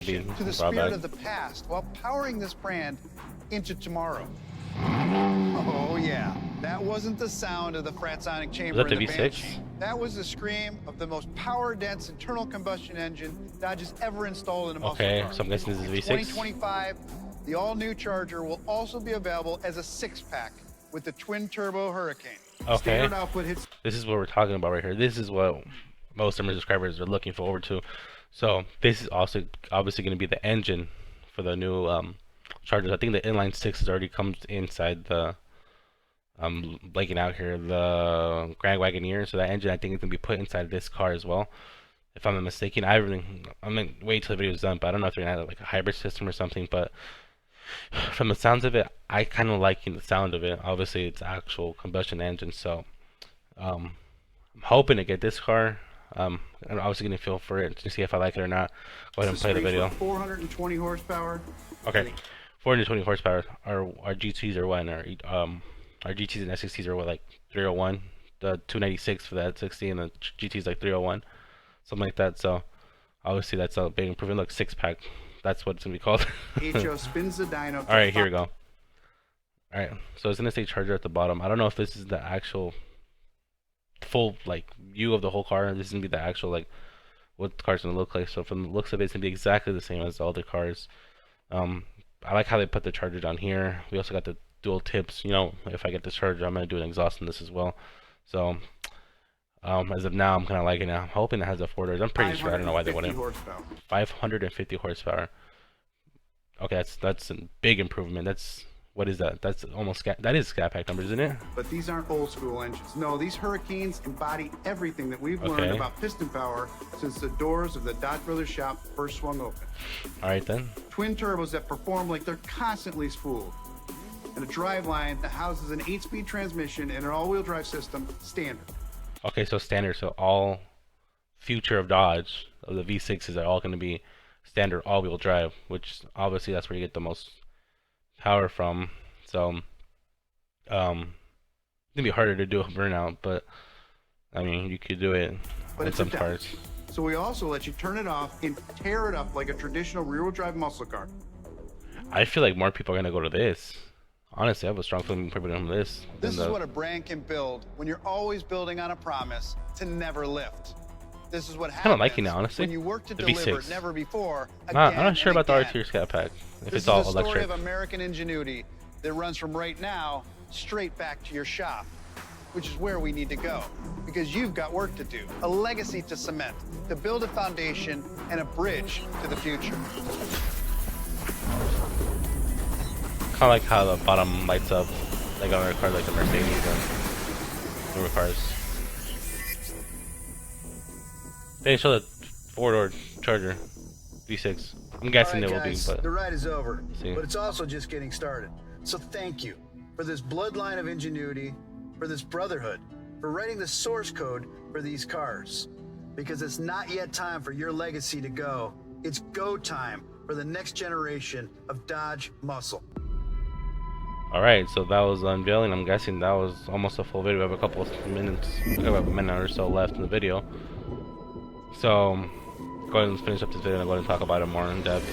To the spirit of the past while powering this brand into tomorrow. Oh yeah, that wasn't the sound of the Fratsonic chamber in the Banshee. That was the scream of the most power-dense internal combustion engine Dodge has ever installed in a muscle car. Okay, so I'm guessing this is V6. 2025, the all-new Charger will also be available as a six-pack with the twin-turbo Hurricane. Okay, this is what we're talking about right here. This is what most of my subscribers are looking forward to. So this is also obviously going to be the engine for the new Chargers. I think the inline six already comes inside the blanking out here, the Grand Wagoneer. So that engine I think is going to be put inside this car as well, if I'm not mistaken. I'm gonna wait till the video's done, but I don't know if they're gonna have like a hybrid system or something. But from the sounds of it, I kind of liking the sound of it. Obviously, it's actual combustion engine, so I'm hoping to get this car. I'm obviously gonna feel for it to see if I like it or not. Go ahead and play the video. 420 horsepower. Okay, 420 horsepower. Our GTs are what? Our GTs and S60s are what, like 301. The 296 for the S60 and the GTs like 301, something like that. So obviously that's a big improvement. Look, six pack. That's what it's gonna be called. HO spins the dyno. All right, here we go. All right, so it's gonna say Charger at the bottom. I don't know if this is the actual full like view of the whole car. This is gonna be the actual like what the car's gonna look like. So from the looks of it, it's gonna be exactly the same as the other cars. I like how they put the Charger down here. We also got the dual tips. You know, if I get the Charger, I'm gonna do an exhaust on this as well. So as of now, I'm kind of liking it. I'm hoping it has the four doors. I'm pretty sure. I don't know why they wouldn't. 550 horsepower. Okay, that's a big improvement. That's, what is that? That's almost that is Scat Pack numbers, isn't it? But these aren't old school engines. No, these Hurricanes embody everything that we've learned about piston power since the doors of the Dodge Brothers shop first swung open. All right then. Twin turbos that perform like they're constantly spooled, and a driveline that houses an 8-speed transmission and an all-wheel drive system standard. Okay, so standard. So all future of Dodge of the V6s are all going to be standard all-wheel drive, which obviously that's where you get the most power from. So it's gonna be harder to do a burnout, but I mean you could do it in some cars. So we also let you turn it off and tear it up like a traditional rear-wheel drive muscle car. I feel like more people are gonna go to this. Honestly, I have a strong feeling people are going to this. This is what a brand can build when you're always building on a promise to never lift. This is what happens. I don't like it now, honestly. When you work to deliver never before. I'm not sure about the R-Tier Scat Pack. If it's all electric. This is a story of American ingenuity that runs from right now straight back to your shop, which is where we need to go, because you've got work to do, a legacy to cement, to build a foundation and a bridge to the future. Kind of like how the bottom lights up, like on our cars, like the Mercedes and newer cars. They show the four-door Charger V6. I'm guessing they will be, but the ride is over. But it's also just getting started. So thank you for this bloodline of ingenuity, for this brotherhood, for writing the source code for these cars. Because it's not yet time for your legacy to go. It's go time for the next generation of Dodge muscle. Alright, so that was unveiling. I'm guessing that was almost a full video. We have a couple of minutes, about a minute or so left in the video. So, go ahead and finish up this video and go ahead and talk about it more in depth.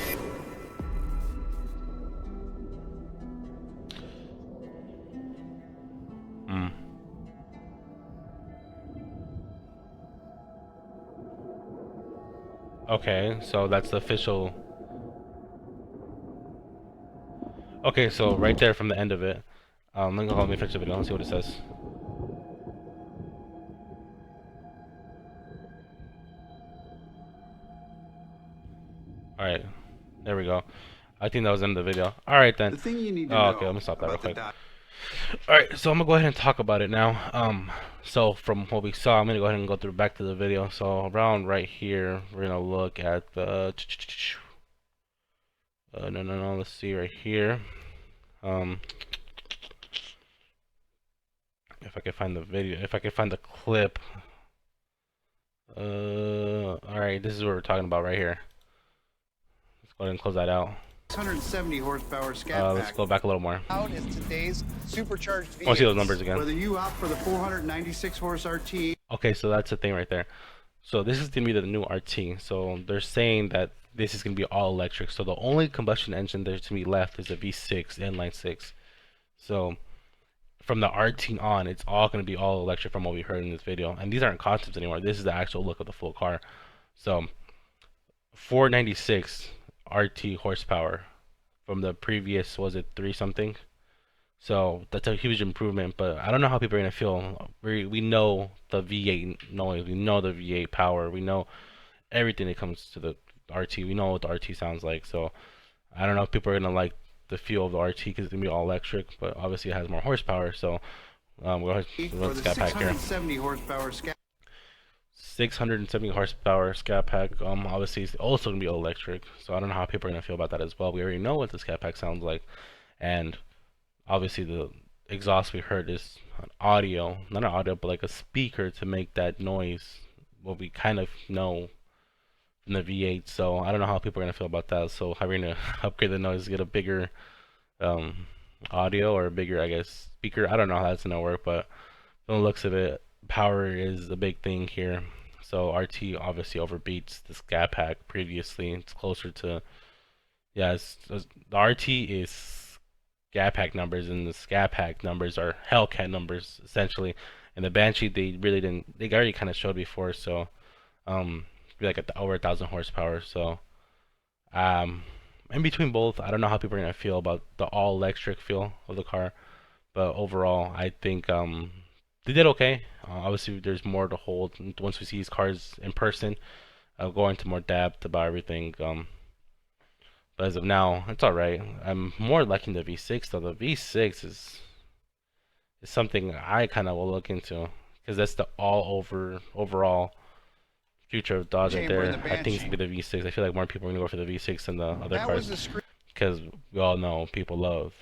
Okay, so that's the official. Okay, so right there from the end of it, let me finish the video. Let's see what it says. All right, there we go. I think that was the end of the video. All right then. The thing you need to know okay, let me stop that real quick. All right, so I'm gonna go ahead and talk about it now. So from what we saw, I'm gonna go ahead and go through back to the video. So around right here, we're gonna look at the. No. Let's see right here. If I can find the video, if I can find the clip. All right, this is what we're talking about right here. Let's go ahead and close that out. 670 horsepower Scat Pack. Let's go back a little more. Out is today's supercharged V8. I want to see those numbers again. Whether you opt for the 496 horse RT. Okay, so that's the thing right there. So this is gonna be the new RT. So they're saying that this is gonna be all electric. So the only combustion engine there's gonna be left is a V6 inline six. So from the RT on, it's all gonna be all electric from what we heard in this video. And these aren't concepts anymore. This is the actual look of the full car. So 496 RT horsepower from the previous, was it 3 something? So that's a huge improvement, but I don't know how people are gonna feel. We know the V8 noise, we know the V8 power, we know everything that comes to the RT. We know what the RT sounds like. So I don't know if people are gonna like the feel of the RT because it's gonna be all electric, but obviously it has more horsepower. So we'll go ahead and run the scat pack here. 670 horsepower scat. 670 horsepower scat pack. Obviously it's also gonna be all electric. So I don't know how people are gonna feel about that as well. We already know what the scat pack sounds like, and obviously the exhaust we heard is an audio, not an audio, but like a speaker to make that noise. What we kind of know from the V8. So I don't know how people are gonna feel about that. So how we're gonna upgrade the noise, get a bigger audio or a bigger, I guess, speaker. I don't know how that's gonna work, but from the looks of it, power is a big thing here. So RT obviously overbeats the scat pack previously. It's closer to, yeah, the RT is scat pack numbers, and the scat pack numbers are Hellcat numbers essentially. And the Banshee, they really didn't. They already kind of showed before, so be like over 1,000 horsepower. So in between both, I don't know how people are gonna feel about the all electric feel of the car, but overall, I think they did okay. Obviously, there's more to hold once we see these cars in person. I'll go into more depth about everything. But as of now, it's alright. I'm more liking the V6 though. The V6 is something I kind of will look into because that's the overall future of Dodge right there. I think it's gonna be the V6. I feel like more people are gonna go for the V6 than the other cars because we all know people love,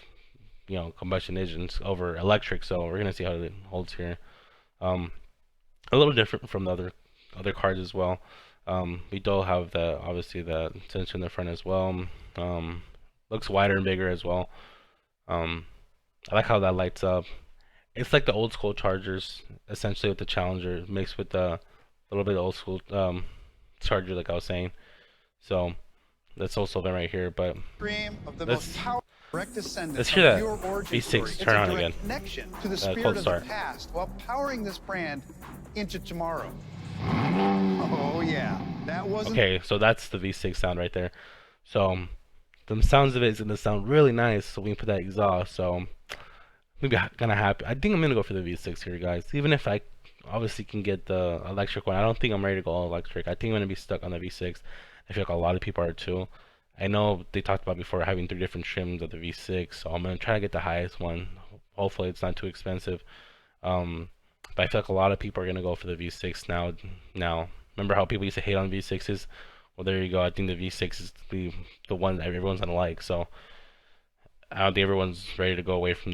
combustion engines over electric. So we're gonna see how it holds here. A little different from the other cars as well. We do have obviously the sensor in the front as well. Looks wider and bigger as well. I like how that lights up. It's like the old school Chargers, essentially, with the Challenger mixed with the little bit of old school Charger, like I was saying. So that's also them right here. But let's hear that V6 turn on again. Connection to the spirit of the past while powering this brand into tomorrow. Oh yeah, that was okay. So that's the V6 sound right there. So the sounds of it is gonna sound really nice. So we can put that exhaust. So maybe kind of happy. I think I'm gonna go for the V6 here, guys. Even if I obviously can get the electric one, I don't think I'm ready to go all electric. I think I'm gonna be stuck on the V6. I feel like a lot of people are too. I know they talked about before having 3 different trims of the V6, so I'm gonna try to get the highest one. Hopefully it's not too expensive. But I feel like a lot of people are gonna go for the V6 now. Remember how people used to hate on V6s? Well, there you go. I think the V6 is the one that everyone's gonna like. So I don't think everyone's ready to go away from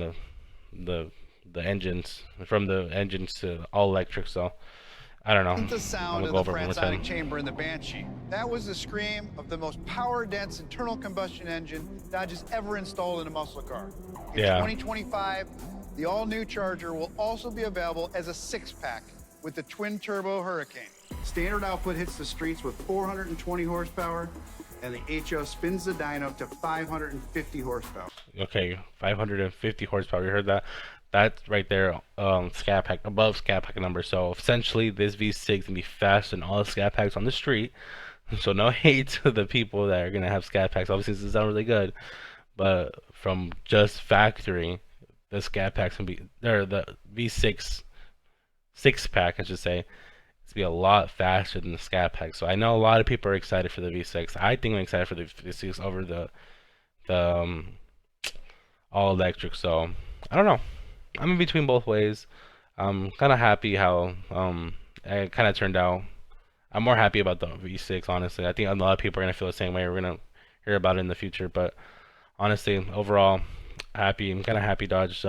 the engines to all electric. So I don't know. The sound of the Fransonic chamber in the Banshee. That was the scream of the most power-dense internal combustion engine Dodge has ever installed in a muscle car. In 2025, the all-new Charger will also be available as a 6-pack with the twin-turbo Hurricane. Standard output hits the streets with 420 horsepower, and the HO spins the dyno to 550 horsepower. Okay, 550 horsepower. You heard that? That's right there, scat pack, above scat pack number. So essentially, this V6 can be faster than all the scat packs on the street. So no hate to the people that are gonna have scat packs. Obviously, this is not really good, but from just factory, the scat packs can be there. The V6 6-pack, I should say, it's be a lot faster than the scat pack. So I know a lot of people are excited for the V6. I think I'm excited for the V6 over the all electric. So I don't know. I'm in between both ways. I'm kind of happy how it kind of turned out. I'm more happy about the V6, honestly. I think a lot of people are gonna feel the same way. We're gonna hear about it in the future, but honestly, overall, happy. I'm kind of happy Dodge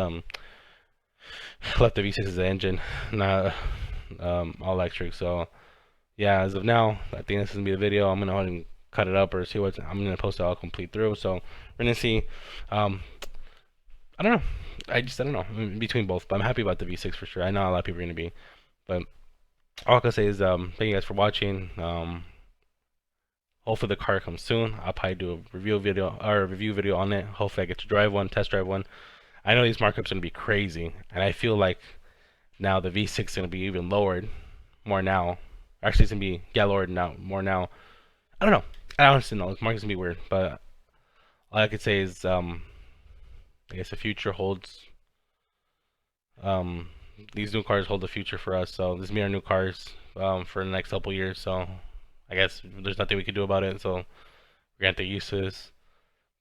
left the V6 as the engine, not all electric. So yeah, as of now, I think this is gonna be the video. I'm gonna go ahead and cut it up or see what I'm gonna post it all complete through. So we're gonna see. I don't know. I don't know. I'm in between both, but I'm happy about the V6 for sure. I know a lot of people are gonna be, but all I can say is thank you guys for watching. Hopefully the car comes soon. I'll probably do a review video on it. Hopefully I get to drive one, test drive one. I know these markups are gonna be crazy, and I feel like now the V6 is gonna be even lowered more now. Actually, it's gonna be lowered now more now. I don't know. I honestly know. This market's gonna be weird, but all I could say is I guess the future holds. These new cars hold the future for us. So this is our new cars for the next couple years. So I guess there's nothing we can do about it. So we're gonna have to get used to this.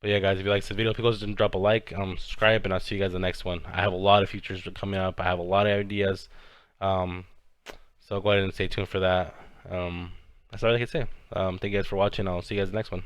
But yeah, guys, if you like this video, please drop a like, subscribe, and I'll see you guys in the next one. I have a lot of features coming up. I have a lot of ideas. So go ahead and stay tuned for that. That's all I can say. Thank you guys for watching. I'll see you guys in the next one.